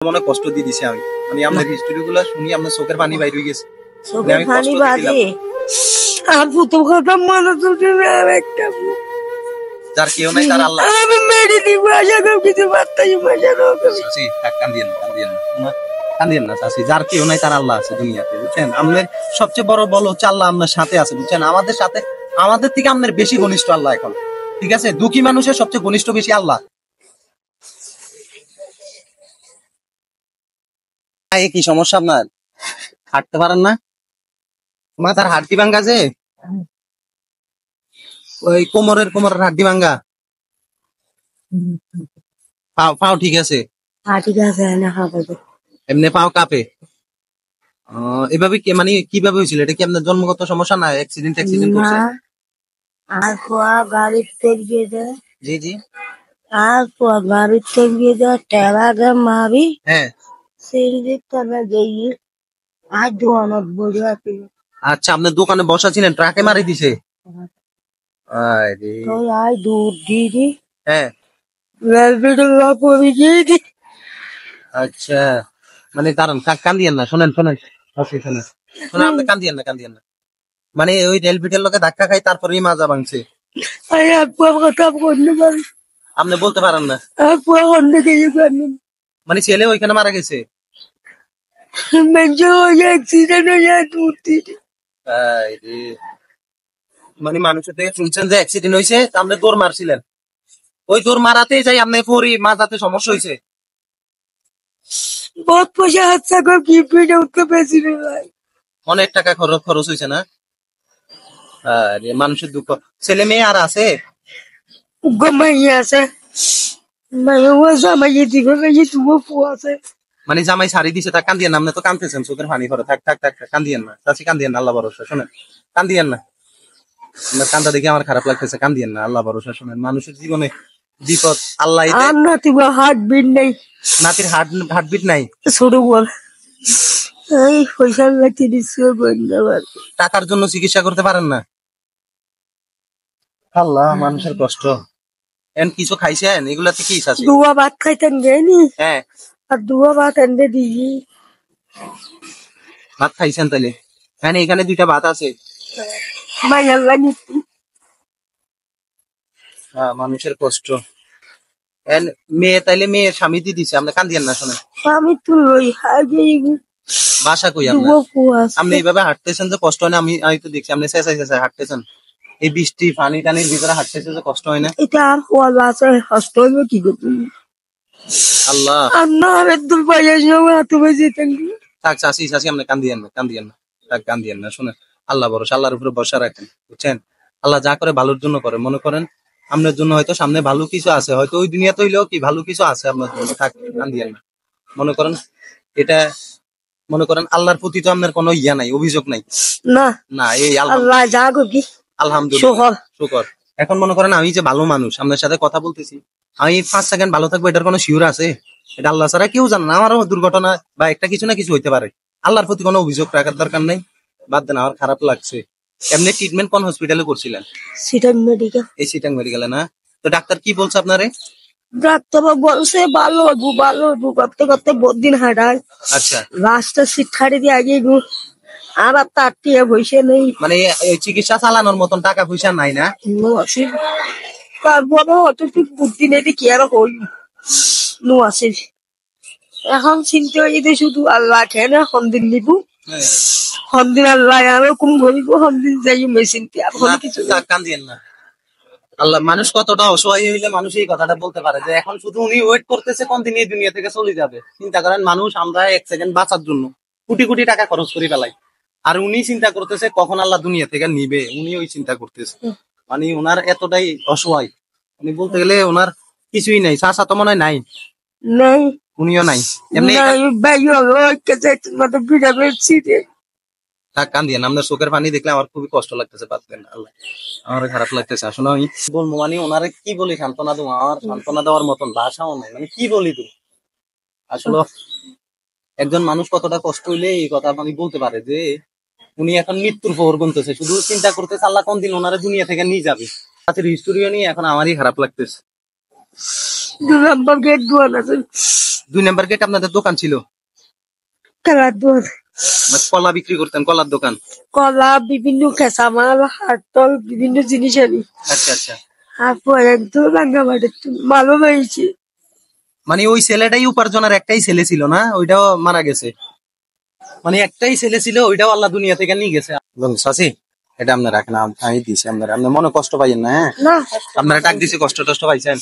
মনে কষ্ট দিয়ে দিছি আমি, মানে আপনার হিস্টরি গুলো শুনি আপনার চোখের পানি বাইরে হয়ে গেছে। চোখের পানি বাজে আর প্রথম কথা মনে চলছে না একটা যার কেউ নাই তার আল্লাহ। আমি মেরে দিব আশা করি কিছু বার্তাই ভাষা চাচি কান্দিয়েন না, কান্দিয়েন না, কান্দিয়েন না চাচি। যার কেউ নাই তার আল্লাহ আছে দুনিয়াতে, বুঝছেন? আপনার সবচেয়ে বড় বল হচ্ছে আল্লাহ আপনার সাথে আছে, বুঝছেন? আমাদের সাথে, আমাদের থেকে আপনার বেশি ঘনিষ্ঠ আল্লাহ এখন, ঠিক আছে? দুঃখী মানুষের সবচেয়ে ঘনিষ্ঠ বেশি আল্লাহ। কি সমস্যা আপনার? হাঁটতে পারেন না? মাথার হাড্ডি ভাঙ্গা যে, ওই কোমরের হাড্ডি ভাঙ্গা। পাও পাও ঠিক আছে? ঠিক আছে না হবে এমনি পাও কাঁপে? এভাবে কি, মানে কিভাবে হয়েছিল? এটা কি আপনার জন্মগত সমস্যা না অ্যাক্সিডেন্ট করছে? আর কোয়া গাড়ি থেকে যায়। জি জি। আর কোয়া গাড়ি থেকে যায় টেলা গে মারি। হ্যাঁ। সিঁড়ি তলে গিয়ে আর দোকানত বসে আছি। আচ্ছা, আপনার দোকানে বসা ছিলেন, ট্রাকে মারি দিছে? তো আই দুধ দিদি। হ্যাঁ। আচ্ছা, মানে দাঁড়ান, কান্দিয়েন না, শোনেন শোনেন শোনেন শোনেন, আপনি কান্দিয়েন না, কান্দিয়েন না। মানে ওই রেলপিটের লোকে ধাক্কা খাই তারপরেই মাজা ভাঙছে। আপনি বলতে পারেন না? মানে ছেলে ওইখানে মারা গেছে? মানে মানুষের থেকে শুনছেন যে অ্যাক্সিডেন্ট হয়েছে, আপনি দৌড় মারছিলেন, ওই দৌড় মারাতে যাই আপনার পরি মাজাতে সমস্যা হয়েছে। বহুত পয়সা হাতছা করে গিফট উঠতে পেরেছি ভাই, অনেক টাকা খরচ হয়েছে না? মানুষের দুঃখ। ছেলে মেয়ে আর আছে? মাইয়া আছে, মাইয়া জামাইয়ে দিবে, মাইয়ে তুমি ফুয়া আছে। মানে জামাই ছাড়ি দিছে, তা কান্দিয়েন না, আপনি তো কান্দতেছেন, চোখের পানি পড়ে। থাক থাক থাক, কান্দিয়েন না চাচি, কান্দিয়েন না, আল্লাহ ভরসা। শোনেন, কান্দিয়েন না, আপনার কান্দা দেখে আমার খারাপ লাগতেছে, কান্দিয়েন না, আল্লাহ ভরসা। শোনেন, মানুষের জীবনে বিপদ আল্লাহ। নাতি হার্টবিট নেই, নাতির হার্টবিট নাই? ছোট বল এই পয়সা লাগতে দিচ্ছে টাকার জন্য চিকিৎসা করতে পারেন না? আল্লাহ, মানুষের কষ্ট। এন কিছু খাইছেন? এগুলাতে কি আছে? দুয়া ভাত খাইতেন গেনি। হ্যাঁ। আর দুয়া ভাত এনে দিই। ভাত খাইছেন তাহলে? হ্যাঁ, এখানে 2টা ভাত আছে। মানুষের কষ্ট। মেয়ে তাইলে মেয়ের স্বামী দিয়ে দিছে, আপনি কান্দিয়েন না। শোনেন, আমি তো বাসা কই আপনার? আপনি এইভাবে হাঁটতেছেন যে কষ্ট হয় না? আমি তো দেখছি আপনি চেঁচাই চেঁচাই হাঁটতেছেন, এই বৃষ্টি পানি টানির ভিতরে হাঁটতেছে যে কষ্ট হয় না? এটা আর হওয়া আছে, কষ্ট হইবে কি করতে আল্লাহ। থাক চাচি, আপনি কান্দিয়েন না, কান্দিয়েন না, থাক কান্দিয়েন না। শুনেন, আল্লাহ ভরসা, আল্লাহর উপরে ভরসা রাখেন, বুঝছেন? আল্লাহ যা করে ভালোর জন্য করে। মনে করেন আপনার জন্য হয়তো সামনে ভালো কিছু আছে, হয়তো ওই দুনিয়াতে হইলেও কি ভালো কিছু আছে আপনার জন্য। থাক, কান্দিয়েন না। মনে করেন এটা, মনে করেন আল্লাহর প্রতি তো আপনার কোনো ইয়া নাই, অভিযোগ নাই না না। এই আল্লাহ যা করবি আলহামদুলিল্লাহ, শুকর। এখন মনে করেন আমি যে ভালো মানুষ, আপনার সাথে কথা বলতেছি, আমি 5 সেকেন্ড ভালো থাকবো, এটার কোনো শিওর আছে? এটা আল্লাহ ছাড়া কেউ জানে না। আমারও দুর্ঘটনা বা একটা কিছু না কিছু হইতে পারে, আল্লাহর প্রতি কোনো অভিযোগ রাখার দরকার নাই। বাদ দেন, আমার খারাপ লাগছে। এমনি ট্রিটমেন্ট কোন হসপিটালে করছিলেন? সিটাং মেডিকেল। এই সিটাং মেডিকেলে না? তো ডাক্তার কি বলছে আপনারে? ডাক্তার বলছে ভালো হবো করতে করতে বহুত দিন হাঁটায়। আচ্ছা, লাস্টে সিট ছাড়ি দিয়ে আগে আর তার টিয়া পয়সা নেই, মানে চিকিৎসা চালানোর মতন টাকা পয়সা নাই না? তারপরে অত ঠিক বুদ্ধি নেই কি আর হই নো আছে। এখন চিন্তা হইতে শুধু আল্লাহ কেন সন্দিন নিব, সন্দিন আল্লাহ আরো কম ঘুরিব, সন্দিন যাই মেশিন কিছু কান্দিয়েন না। আল্লাহ, মানুষ কতটা অসহায় হইলে মানুষ এই কথাটা বলতে পারে যে এখন শুধু উনি ওয়েট করতেছে কোন দিন এই দুনিয়া থেকে চলে যাবে। চিন্তা করেন, মানুষ আমরা 1 সেকেন্ড বাঁচার জন্য কোটি কোটি টাকা খরচ করে ফেলাই, আর উনি চিন্তা করতেছে কখন আল্লাহ দুনিয়া থেকে নিবে, উনি ওই চিন্তা করতেছে। মানে ওনার এতটাই অসহায়, উনি বলতে গেলে ওনার কিছুই নাই। চাচা তো মনে হয় নাই, নাই উনিও নাই। এমনি কান্দিয়েন, আপনার চোখের পানি দেখলে আমার খুবই কষ্ট লাগতেছে। পারতেন আল্লাহ, আমার খারাপ লাগতেছে আসলে। আমি বলবো, মানে ওনারে কি বলি সান্ত্বনা দেবো, আমার সান্ত্বনা দেওয়ার মতন ভাষাও নাই, মানে কি বলি তুমি। আসলে একজন মানুষ কতটা কষ্ট হইলে এই কথা আমি বলতে পারে যে উনি এখন মৃত্যুর প্রহর গুনতেছে, শুধু চিন্তা করতেছে আল্লাহ কোন দিন ওনারা দুনিয়া থেকে নিয়ে যাবে। তাদের হিস্টোরিও নিয়ে এখন আমারই খারাপ লাগতেছে। দুই নম্বর গেট দোয়ান আছে 2 নাম্বার গেট আপনাদের দোকান ছিল, খেলার দোয়ান মানে কলা বিক্রি করতেন, কলার দোকান। কলা বিভিন্ন কাঁচামাল হাটতল বিভিন্ন জিনিস আনি আচ্ছা আচ্ছা, আর পরে তো রাঙ্গামাটির ভালো হয়েছে মানে ওই ছেলেটাই উপার্জনের একটাই ছেলে ছিল না, ওইটাও মারা গেছে, মানে একটাই ছেলে ছিল, ওইটাও আল্লাহ দুনিয়া থেকে নিয়ে গেছে। চাচি এটা আপনার রাখেন, আমি দিছি আপনার, আপনার মনে কষ্ট পাইছেন না? হ্যাঁ, না আপনারা টাক দিছে, কষ্ট টষ্ট পাইছেন?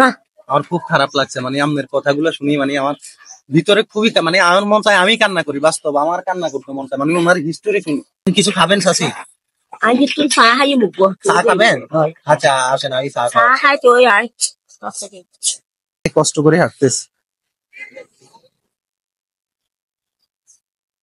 না আমার খুব খারাপ লাগছে, মানে আপনার কথাগুলো শুনি, মানে আমার ভিতরে খুবই মানে আমার মন চায় আমি কান্না করি, বাস্তব আমার কান্না করতে মন চায়, মানে ওনার হিস্টোরি শুনি। কিছু খাবেন চাচি? আজ তুই চা খাই মুখ চা খাবেন? আচ্ছা আসেন, আমি চা চা খাই তুই আর কষ্ট করে হাঁটতেছি।